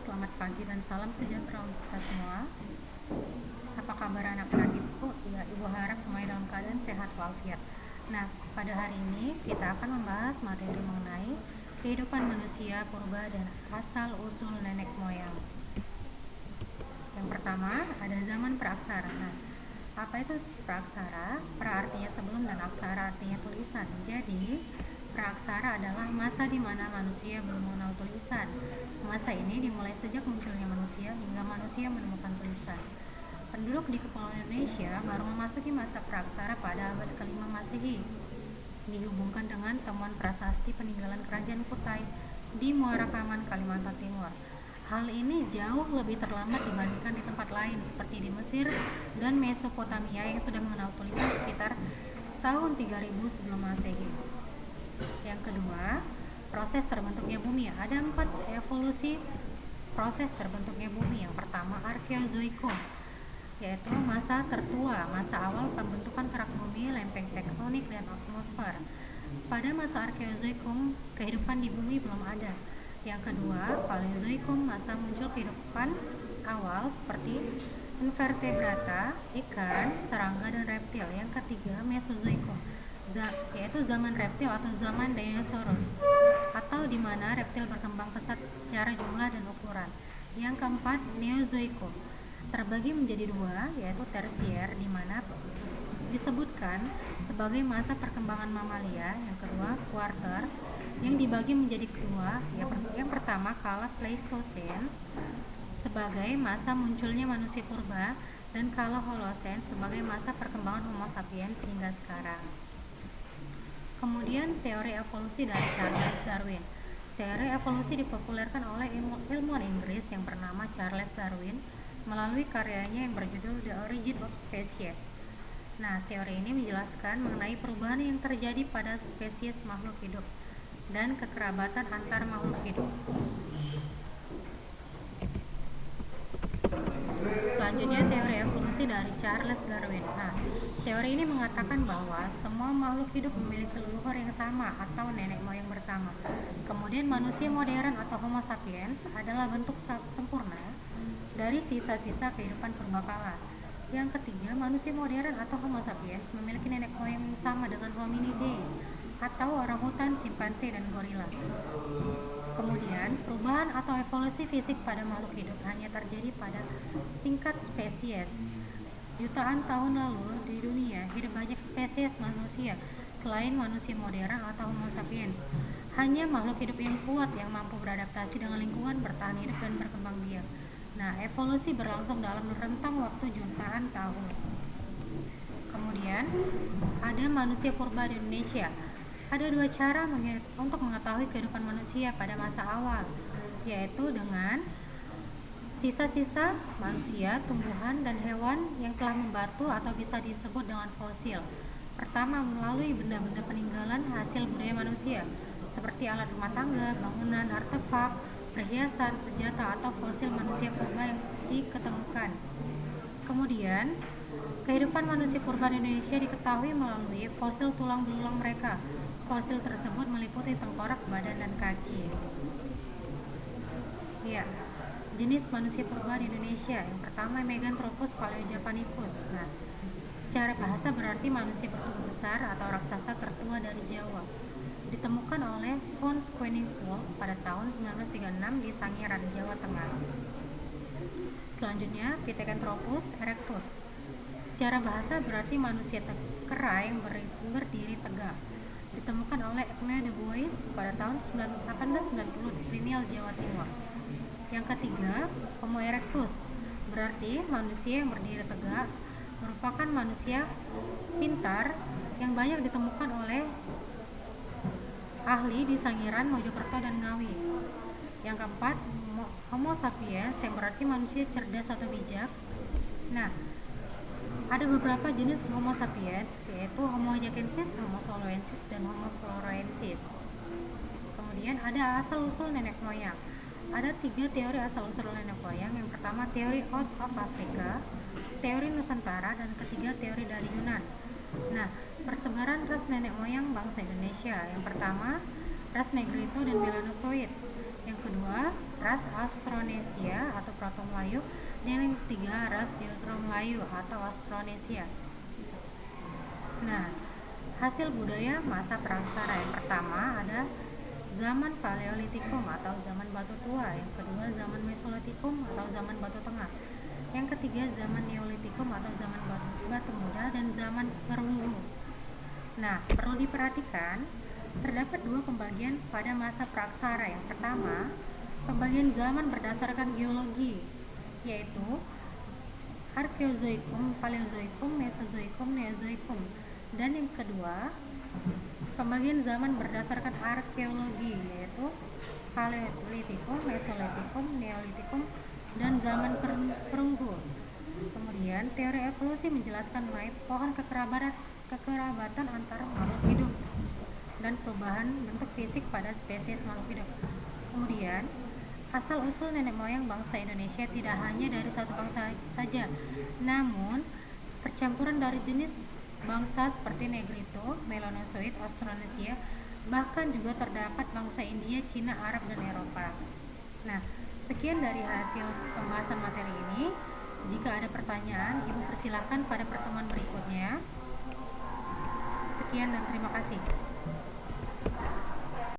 selamat pagi dan salam sejahtera untuk kita semua. Apa kabar anak-anak ibu? Ya, ibu harap semuanya dalam keadaan sehat walafiat. Nah, pada hari ini kita akan membahas materi mengenai kehidupan manusia purba dan asal-usul nenek moyang. Yang pertama, ada zaman praaksara. Nah, apa itu praaksara? Pra artinya sebelum dan aksara artinya tulisan. Jadi, praaksara adalah masa di mana manusia belum mengenal tulisan. Masa ini dimulai sejak munculnya manusia hingga manusia menemukan tulisan. Penduduk di Kepulauan Indonesia baru memasuki masa praaksara pada abad ke-5 Masehi. Dihubungkan dengan temuan prasasti peninggalan kerajaan Kutai di Muara Kaman, Kalimantan Timur. Hal ini jauh lebih terlambat dibandingkan di tempat lain seperti di Mesir dan Mesopotamia yang sudah mengenal tulisan sekitar tahun 3000 sebelum Masehi. Yang kedua, proses terbentuknya bumi. Ada 4 evolusi proses terbentuknya bumi. Yang pertama, Arkeozoikum, yaitu masa tertua, masa awal pembentukan kerak bumi, lempeng tektonik, dan atmosfer. Pada masa Arkeozoikum, kehidupan di bumi belum ada. Yang kedua, Paleozoikum, masa muncul kehidupan awal seperti invertebrata, ikan, serangga, dan reptil. Yang ketiga, Mesozoikum, yaitu zaman reptil atau zaman dinosaurus, atau di mana reptil berkembang pesat secara jumlah dan ukuran. Yang keempat, Neozoikum, terbagi menjadi 2, yaitu tersier, di mana disebutkan sebagai masa perkembangan mamalia. Yang kedua, kuarter, yang dibagi menjadi 2. Yang pertama, kala Pleistosen sebagai masa munculnya manusia purba, dan kala Holosen sebagai masa perkembangan Homo sapiens hingga sekarang. Kemudian teori evolusi dari Charles Darwin. Teori evolusi dipopulerkan oleh ilmuwan Inggris yang bernama Charles Darwin melalui karyanya yang berjudul The Origin of Species. Nah, teori ini menjelaskan mengenai perubahan yang terjadi pada spesies makhluk hidup dan kekerabatan antar makhluk hidup. Selanjutnya, teori evolusi dari Charles Darwin. Nah, teori ini mengatakan bahwa semua makhluk hidup memiliki leluhur yang sama atau nenek moyang bersama. Kemudian manusia modern atau Homo sapiens adalah bentuk sempurna dari sisa-sisa kehidupan purbakala. Yang ketiga, manusia modern atau Homo sapiens memiliki nenek moyang yang sama dengan hominidae atau orangutan, simpanse, dan gorila. Kemudian, perubahan atau evolusi fisik pada makhluk hidup hanya terjadi pada tingkat spesies. Jutaan tahun lalu di dunia hidup banyak spesies manusia selain manusia modern atau Homo sapiens. Hanya makhluk hidup yang kuat yang mampu beradaptasi dengan lingkungan, bertahan hidup, dan berkembang biak. Nah, evolusi berlangsung dalam rentang waktu jutaan tahun. Kemudian, ada manusia purba di Indonesia. Ada 2 cara untuk mengetahui kehidupan manusia pada masa awal, yaitu dengan sisa-sisa manusia, tumbuhan, dan hewan yang telah membatu atau bisa disebut dengan fosil. Pertama, melalui benda-benda peninggalan hasil budaya manusia, seperti alat rumah tangga, bangunan, artefak, perhiasan, senjata, atau fosil manusia purba yang diketemukan. Kemudian, kehidupan manusia purba di Indonesia diketahui melalui fosil tulang belulang mereka. Fosil tersebut meliputi tengkorak, badan, dan kaki. Ya, jenis manusia purba di Indonesia. Yang pertama, Meganthropus paleojapanicus. Nah, secara bahasa berarti manusia bertubuh besar atau raksasa tertua dari Jawa. Ditemukan oleh von Koenigswald pada tahun 1936 di Sangiran, Jawa Tengah. Selanjutnya, Pithecanthropus erectus. Secara bahasa berarti manusia kera yang berdiri tegak. Ditemukan oleh Ethne de Bois pada tahun 1890 di Prinial, Jawa Timur. Yang ketiga, Homo erectus, berarti manusia yang berdiri tegak, merupakan manusia pintar yang banyak ditemukan oleh ahli di Sangiran, Mojokerto, dan Ngawi. Yang keempat, Homo sapiens, yang berarti manusia cerdas atau bijak. Nah, ada beberapa jenis Homo sapiens, yaitu Homo jacensis, Homo soloensis, dan Homo floresiensis. Kemudian ada asal-usul nenek moyang. Ada 3 teori asal-usul nenek moyang. Yang pertama, teori out of Africa, teori Nusantara, dan ketiga, teori dari Yunan. Nah, persebaran ras nenek moyang bangsa Indonesia. Yang pertama, ras Negrito dan Melanozoid. Yang kedua, ras Austronesia atau Proto-Melayu, dan yang ketiga, ras Deutero-Melayu atau Austronesia. Nah, hasil budaya masa praksara yang pertama ada zaman Paleolitikum atau zaman batu tua, yang kedua zaman Mesolitikum atau zaman batu tengah, yang ketiga zaman Neolitikum atau zaman batu muda, dan zaman perunggu. Nah, perlu diperhatikan terdapat dua pembagian pada masa praksara. Yang pertama, pembagian zaman berdasarkan geologi, yaitu Arkeozoikum, Paleozoikum, Mesozoikum, Neozoikum. Dan yang kedua, pembagian zaman berdasarkan arkeologi, yaitu Paleolitikum, Mesolitikum, Neolitikum, dan zaman perunggu. Kemudian, teori evolusi menjelaskan mengenai pohon kekerabatan antara makhluk hidup dan perubahan bentuk fisik pada spesies makhluk hidup. Kemudian, asal-usul nenek moyang bangsa Indonesia tidak hanya dari satu bangsa saja, namun percampuran dari jenis bangsa seperti Negrito, Melanozoid, Austronesia, bahkan juga terdapat bangsa India, Cina, Arab, dan Eropa. Nah, sekian dari hasil pembahasan materi ini. Jika ada pertanyaan, Ibu persilahkan pada pertemuan berikutnya. Sekian dan terima kasih.